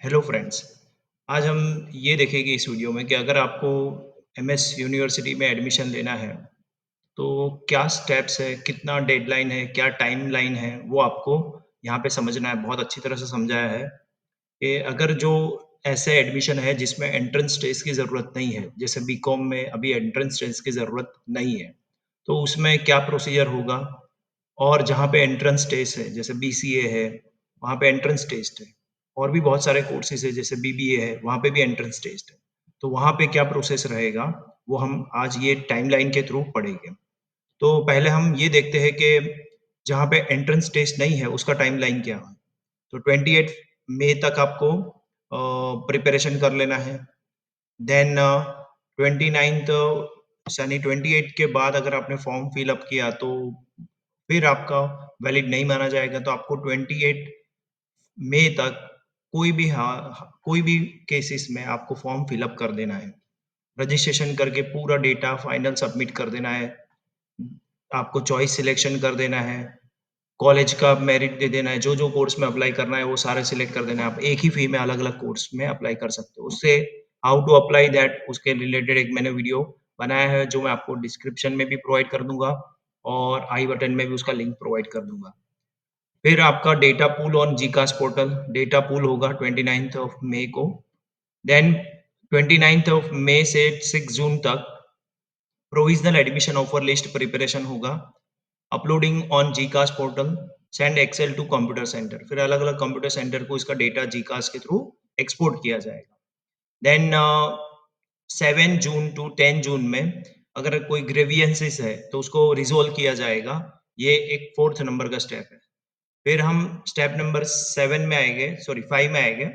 Hello friends. आज हम ये देखेंगे इस वीडियो में कि अगर आपको एमएस यूनिवर्सिटी में एडमिशन लेना है तो क्या स्टेप्स है, कितना डेडलाइन है, क्या टाइमलाइन है, वो आपको यहाँ पे समझना है। बहुत अच्छी तरह से समझाया है कि अगर जो ऐसे एडमिशन है जिसमें एंट्रेंस टेस्ट की ज़रूरत नहीं है, जैसे बीकॉम में अभी एंट्रेंस टेस्ट की ज़रूरत नहीं है, तो उसमें क्या प्रोसीजर होगा। और जहाँ पे एंट्रेंस टेस्ट है, जैसे बीसीए है, वहाँ पे एंट्रेंस टेस्ट है। और भी बहुत सारे कोर्सेज़ हैं, जैसे बीबीए है, वहाँ पे भी एंट्रेंस टेस्ट है। तो वहाँ पे क्या प्रोसेस रहेगा, वो हम आज ये टाइमलाइन के थ्रू पढ़ेंगे। तो पहले हम ये देखते हैं कि जहाँ पे एंट्रेंस टेस्ट नहीं है, उसका टाइमलाइन क्या है। तो 28 मई तक आपको प्रिपरेशन कर लेना है। देन 29th यानी 28 के बाद अगर आपने फॉर्म फिल अप किया तो फिर आपका वैलिड नहीं माना जाएगा, तो आपको 28 मई तक कोई भी केसेस में आपको फॉर्म फिल अप कर देना है। रजिस्ट्रेशन करके पूरा डेटा फाइनल सबमिट कर देना है। आपको चॉइस सिलेक्शन कर देना है। कॉलेज का मेरिट दे देना है, जो-जो कोर्स में अप्लाई करना है वो सारे सिलेक्ट कर देना है। आप एक ही फी में अलग-अलग कोर्स में अप्लाई कर सकते हो। उससे हाउ टू अप्लाई दैट उसके रिलेटेड एक मैंने वीडियो बनाया है जो मैं आपको डिस्क्रिप्शन में भी प्रोवाइड कर दूँगा और आई बटन में भी उसका लिंक प्रोवाइड कर दूँगा। फिर आपका डेटा पूल ऑन जीकास पोर्टल, डेटा पूल होगा 29th ऑफ मई को। देन 29th ऑफ मई से 6 जून तक provisional admission offer list preparation होगा। अपलोडिंग ऑन जीकास portal, send excel to computer centre. फिर अलग-अलग कंप्यूटर सेंटर को इसका डेटा जीकास के थ्रू एक्सपोर्ट किया जाएगा। देन 7 जून टू 10 जून में अगर कोई ग्रीवियंसेस है तो उसको रिज़ॉल्व किया जाएगा। ये एक 4th नंबर का स्टेप है। फिर हम स्टेप नंबर 7 में आएँगे, सॉरी 5 में आएँगे।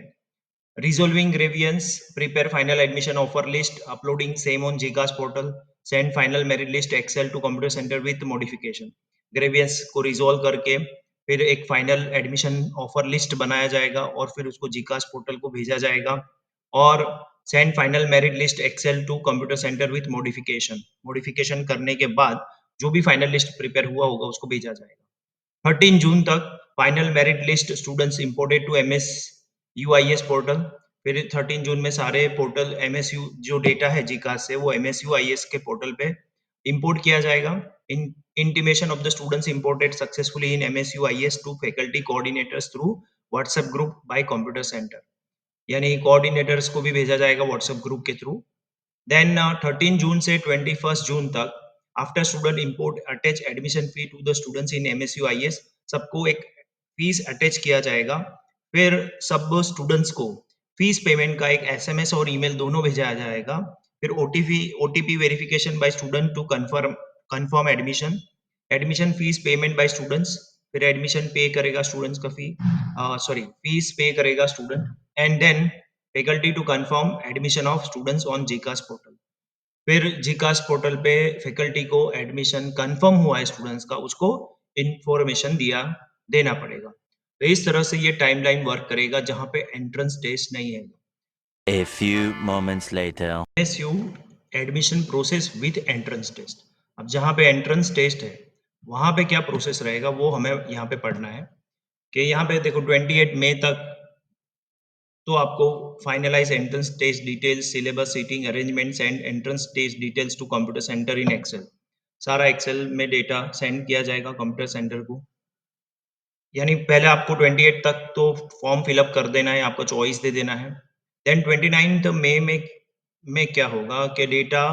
Resolving grievance, prepare final admission offer list, uploading same on GCAS portal, send final merit list Excel to computer center with modification. Grievance को resolve करके फिर एक फाइनल एडमिशन ऑफर लिस्ट बनाया जाएगा और फिर उसको जीकास पोर्टल को भेजा जाएगा और send final merit list excel to computer centre with modification. Modification करने के बाद जो भी फाइनल लिस्ट प्रिपेयर हुआ होगा उसको भेजा जाएगा। 13 जून तक final merit list students imported to MS UIS portal. फिर 13 जून में सारे पोर्टल एमएसयू जो डेटा है जीकास से वो एमएसयूआईएस के पोर्टल पे इंपोर्ट किया जाएगा। In intimation of the students imported successfully in MSUIS to faculty coordinators through WhatsApp group by computer centre. यानी कोऑर्डिनेटर्स को भी भेजा जाएगा व्हाट्सएप ग्रुप के थ्रू। देन 13 जून से 21 जून तक after student import attach admission fee to the students in MSUIS. सबको एक फीस अटैच किया जाएगा। फिर सब स्टूडेंट्स को फीस पेमेंट का एक एसएमएस और ईमेल दोनों भेजा जाएगा। फिर OTP verification by student to confirm admission. Admission fees payment by students. फिर एडमिशन पे करेगा स्टूडेंट्स का फीस पे करेगा student. And then faculty to confirm admission of students on जीकास पोर्टल। फिर जीकास पोर्टल पे फैकल्टी को एडमिशन कंफर्म हुआ है स्टूडेंट्स का, उसको इंफॉर्मेशन देना पड़ेगा। तो इस तरह से ये टाइमलाइन वर्क करेगा जहाँ पे एंट्रेंस टेस्ट नहीं है। A few moments later. SU admission process with entrance test. अब जहाँ पे एंट्रेंस टेस्ट है वहाँ पे क्या प्रोसेस रहेगा वो हमें यहाँ पे पढ़ना है कि यहाँ पे देखो 28 मई तक तो आपको finalise entrance test details, syllabus, seating arrangements and entrance test details to computer centre in excel. सारा एक्सेल में डेटा सेंड किया जाएगा कंप्यूटर सेंटर को। यानी पहले आपको 28 तक तो फॉर्म फिल अप कर देना है, आपको चॉइस दे देना है। देन 29th मई में क्या होगा कि डेटा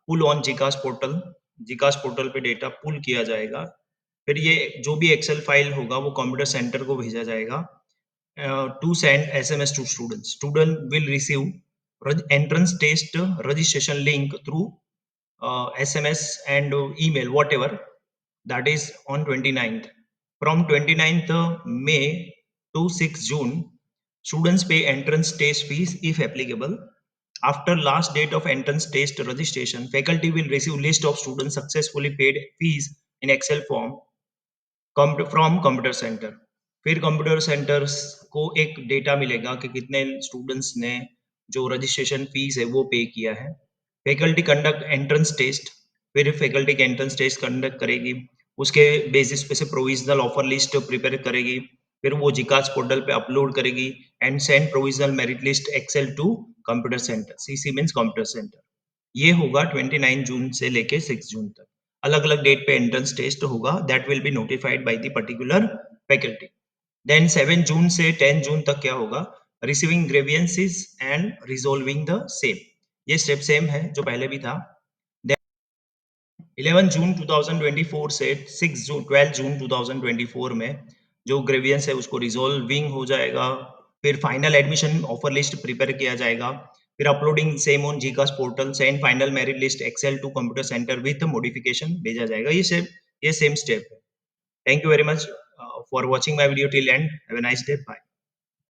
पुल ऑन जीकास पोर्टल पे डेटा पुल किया जाएगा। फिर ये जो भी एक्सेल फाइल होगा वो कंप्यूटर सेंटर को भेजा जाएगा to send SMS to students. Student will receive entrance test registration link through SMS and email, whatever. That is on 29th. From 29th May to 6 June, students pay entrance test fees if applicable. After last date of entrance test registration, faculty will receive list of students successfully paid fees in Excel form from computer centre. फिर computer centres को एक data मिलेगा कि कितने students ने जो registration fees है वो पे किया है। Faculty conduct entrance test. फिर फैकल्टी की एंट्रेंस टेस्ट कंडक्ट करेगी। उसके बेसिस पे से प्रोविजनल ऑफर लिस्ट प्रिपेयर करेगी। फिर वो जीकास पोर्टल पे अपलोड करेगी and send provisional merit list excel to computer centre, CC means computer centre. ये होगा 29 जून से लेके 6 जून तक। अलग-अलग डेट पे एंट्रेंस टेस्ट होगा, that will be notified by the particular faculty. Then 7 जून से 10 जून तक क्या होगा? Receiving grievances and resolving the same. ये स्टेप सेम है जो पहले भी था। 11 जून 2024 से 6 जून 12 जून 2024 में जो ग्रीवियंस है उसको रिज़ॉल्विंग हो जाएगा। फिर final admission offer list prepare किया जाएगा। फिर अपलोडिंग सेम ऑन जीकास portal send final merit list excel to computer centre with modification भेजा जाएगा। ये सेम स्टेप है। Thank you very much for watching my video till end have a nice day. Bye.